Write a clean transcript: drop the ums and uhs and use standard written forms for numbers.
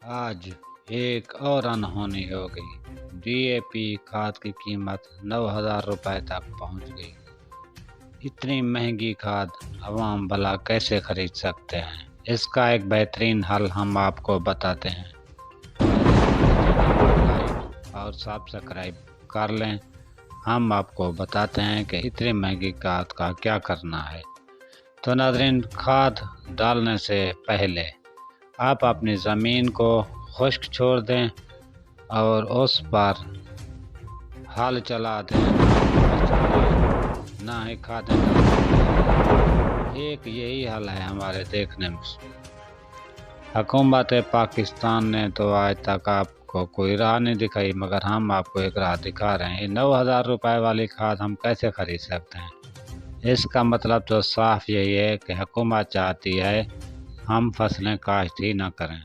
आज एक और अनहोनी हो गई। डीएपी खाद की कीमत 9,000 रुपए तक पहुंच गई। इतनी महंगी खाद आवाम भला कैसे खरीद सकते हैं? इसका एक बेहतरीन हल हम आपको बताते हैं। लाइक और सब्सक्राइब कर लें। हम आपको बताते हैं कि इतनी महंगी खाद का क्या करना है। तो नाज़रीन, खाद डालने से पहले आप अपनी ज़मीन को खुश्क छोड़ दें और उस पर हल चला दें, ना ही खादें डालें। एक यही हल है हमारे देखने में। हुकूमत पाकिस्तान ने तो आज तक आपको कोई राह नहीं दिखाई, मगर हम आपको एक राह दिखा रहे हैं। 9,000 रुपए वाली खाद हम कैसे खरीद सकते हैं? इसका मतलब तो साफ यही है कि हुकूमत चाहती है हम फसलें काश्त ही ना करें।